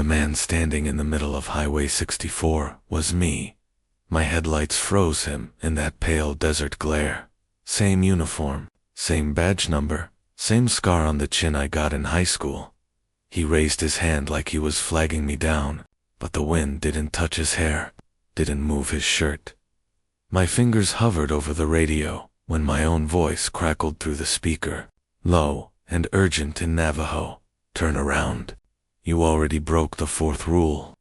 The man standing in the middle of Highway 64 was me. My headlights froze him in that pale desert glare. Same uniform, same badge number, same scar on the chin I got in high school. He raised his hand like he was flagging me down, but the wind didn't touch his hair, didn't move his shirt. My fingers hovered over the radio when my own voice crackled through the speaker, low and urgent in Navajo. Turn around. You already broke the fourth rule.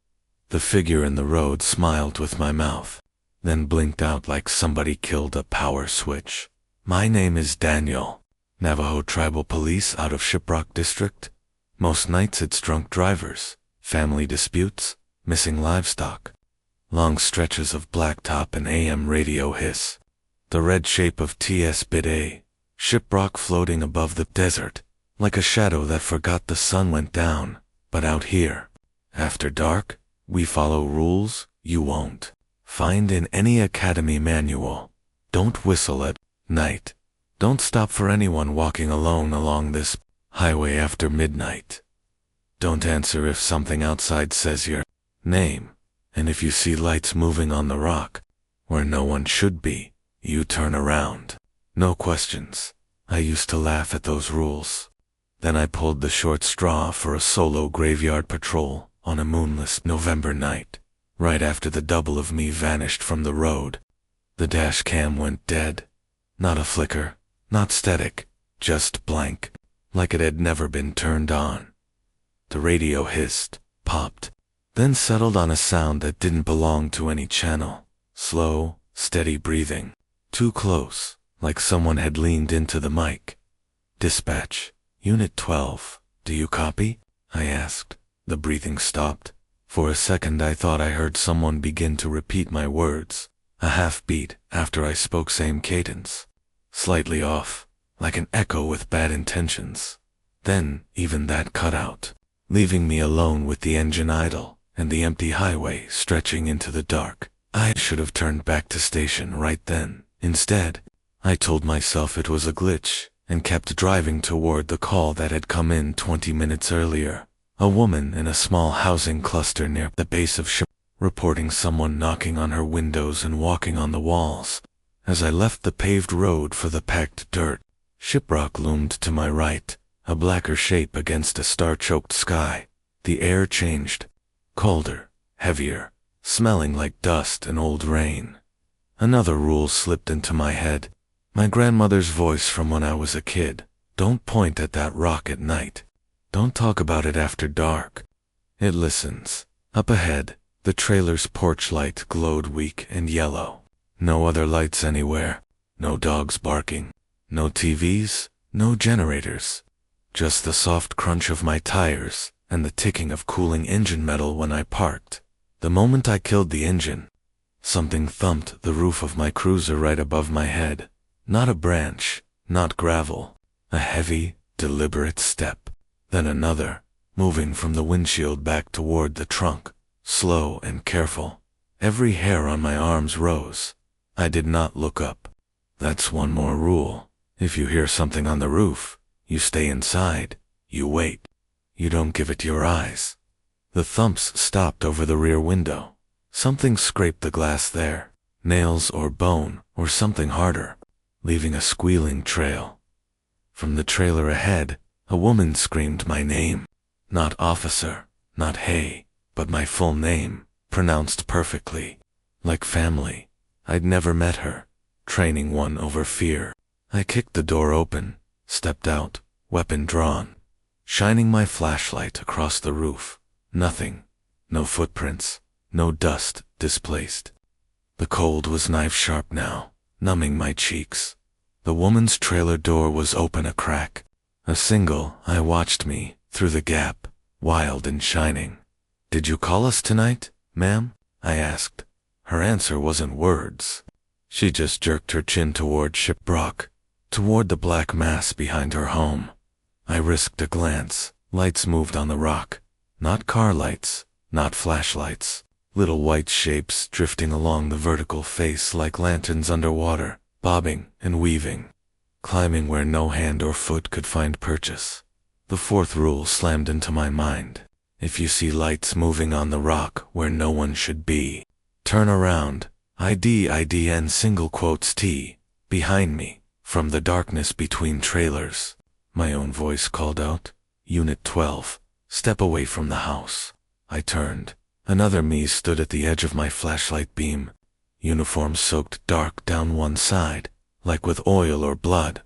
The figure in the road smiled with my mouth, then blinked out like somebody killed a power switch. My name is Daniel. Navajo Tribal Police out of Shiprock District. Most nights it's drunk drivers, family disputes, missing livestock. Long stretches of blacktop and AM radio hiss. The red shape of TS bit A. Shiprock floating above the desert, like a shadow that forgot the sun went down. But out here, after dark, we follow rules you won't find in any academy manual. Don't whistle at night. Don't stop for anyone walking alone along this highway after midnight. Don't answer if something outside says your name. And if you see lights moving on the rock, where no one should be, you turn around. No questions. I used to laugh at those rules. Then I pulled the short straw for a solo graveyard patrol on a moonless November night, right after the double of me vanished from the road. The dash cam went dead. Not a flicker, not static, just blank, like it had never been turned on. The radio hissed, popped, then settled on a sound that didn't belong to any channel. Slow, steady breathing. Too close, like someone had leaned into the mic. Dispatch. Unit 12, do you copy? I asked. The breathing stopped. For a second I thought I heard someone begin to repeat my words, a half beat after I spoke same cadence. Slightly off, like an echo with bad intentions. Then even that cut out, leaving me alone with the engine idle and the empty highway stretching into the dark. I should have turned back to station right then. Instead, I told myself it was a glitch, and kept driving toward the call that had come in 20 minutes earlier. A woman in a small housing cluster near the base of Shiprock, reporting someone knocking on her windows and walking on the walls. As I left the paved road for the packed dirt, Shiprock loomed to my right, a blacker shape against a star-choked sky. The air changed. Colder, heavier, smelling like dust and old rain. Another rule slipped into my head. My grandmother's voice from when I was a kid. Don't point at that rock at night. Don't talk about it after dark. It listens. Up ahead, the trailer's porch light glowed weak and yellow. No other lights anywhere. No dogs barking. No TVs. No generators. Just the soft crunch of my tires and the ticking of cooling engine metal when I parked. The moment I killed the engine, something thumped the roof of my cruiser right above my head. Not a branch, not gravel, a heavy, deliberate step. Then another, moving from the windshield back toward the trunk, slow and careful. Every hair on my arms rose. I did not look up. That's one more rule. If you hear something on the roof, you stay inside, you wait. You don't give it your eyes. The thumps stopped over the rear window. Something scraped the glass there, nails or bone or something harder, leaving a squealing trail. From the trailer ahead, a woman screamed my name. Not officer, not hey, but my full name, pronounced perfectly. Like family. I'd never met her, training one over fear. I kicked the door open, stepped out, weapon drawn, shining my flashlight across the roof. Nothing. No footprints, no dust displaced. The cold was knife-sharp now, numbing my cheeks. The woman's trailer door was open a crack. A single eye watched me through the gap, wild and shining. "Did you call us tonight, ma'am?" I asked. Her answer wasn't words. She just jerked her chin toward Shiprock, toward the black mass behind her home. I risked a glance. Lights moved on the rock. Not car lights, not flashlights. Little white shapes drifting along the vertical face like lanterns underwater, bobbing and weaving, climbing where no hand or foot could find purchase. The fourth rule slammed into my mind. If you see lights moving on the rock where no one should be, turn around. IDN single quotes T. Behind me, from the darkness between trailers. My own voice called out, Unit 12, step away from the house. I turned. Another me stood at the edge of my flashlight beam. Uniform soaked dark down one side, like with oil or blood.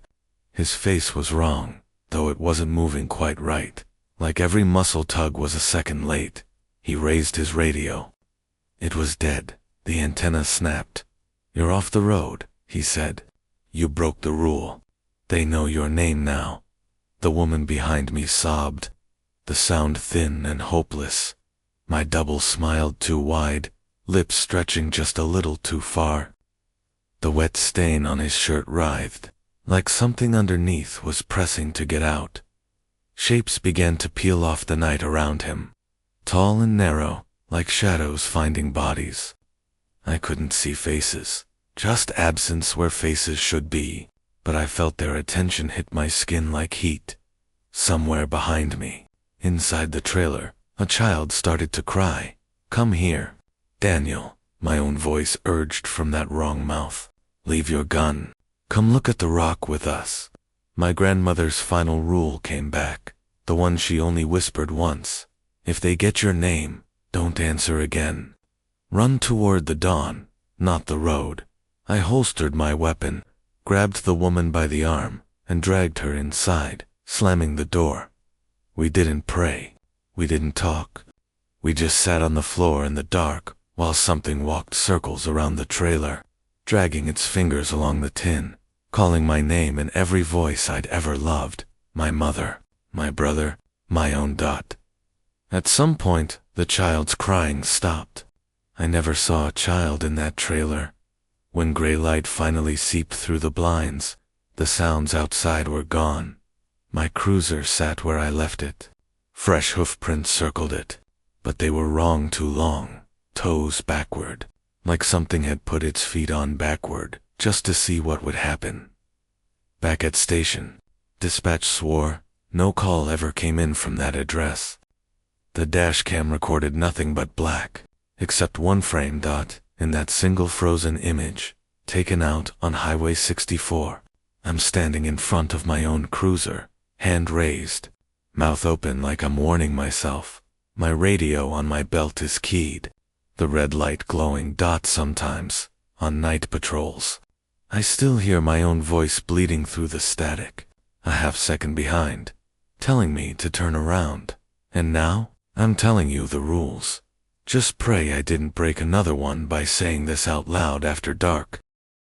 His face was wrong, though it wasn't moving quite right. Like every muscle tug was a second late. He raised his radio. It was dead. The antenna snapped. You're off the road, he said. You broke the rule. They know your name now. The woman behind me sobbed, the sound thin and hopeless. My double smiled too wide, lips stretching just a little too far. The wet stain on his shirt writhed, like something underneath was pressing to get out. Shapes began to peel off the night around him, tall and narrow, like shadows finding bodies. I couldn't see faces, just absence where faces should be, but I felt their attention hit my skin like heat. Somewhere behind me, inside the trailer, a child started to cry. Come here. Daniel, my own voice urged from that wrong mouth. Leave your gun. Come look at the rock with us. My grandmother's final rule came back, the one she only whispered once. If they get your name, don't answer again. Run toward the dawn, not the road. I holstered my weapon, grabbed the woman by the arm, and dragged her inside, slamming the door. We didn't pray. We didn't talk. We just sat on the floor in the dark while something walked circles around the trailer, dragging its fingers along the tin, calling my name in every voice I'd ever loved. My mother, my brother, my own Dot. At some point, the child's crying stopped. I never saw a child in that trailer. When gray light finally seeped through the blinds, the sounds outside were gone. My cruiser sat where I left it. Fresh hoofprints circled it, but they were wrong too long, toes backward, like something had put its feet on backward, just to see what would happen. Back at station, dispatch swore no call ever came in from that address. The dash cam recorded nothing but black, except one frame dot in that single frozen image, taken out on Highway 64. I'm standing in front of my own cruiser, hand raised, mouth open like I'm warning myself. My radio on my belt is keyed, the red light glowing dot sometimes, on night patrols. I still hear my own voice bleeding through the static, a half-second behind, telling me to turn around. And now, I'm telling you the rules. Just pray I didn't break another one by saying this out loud after dark.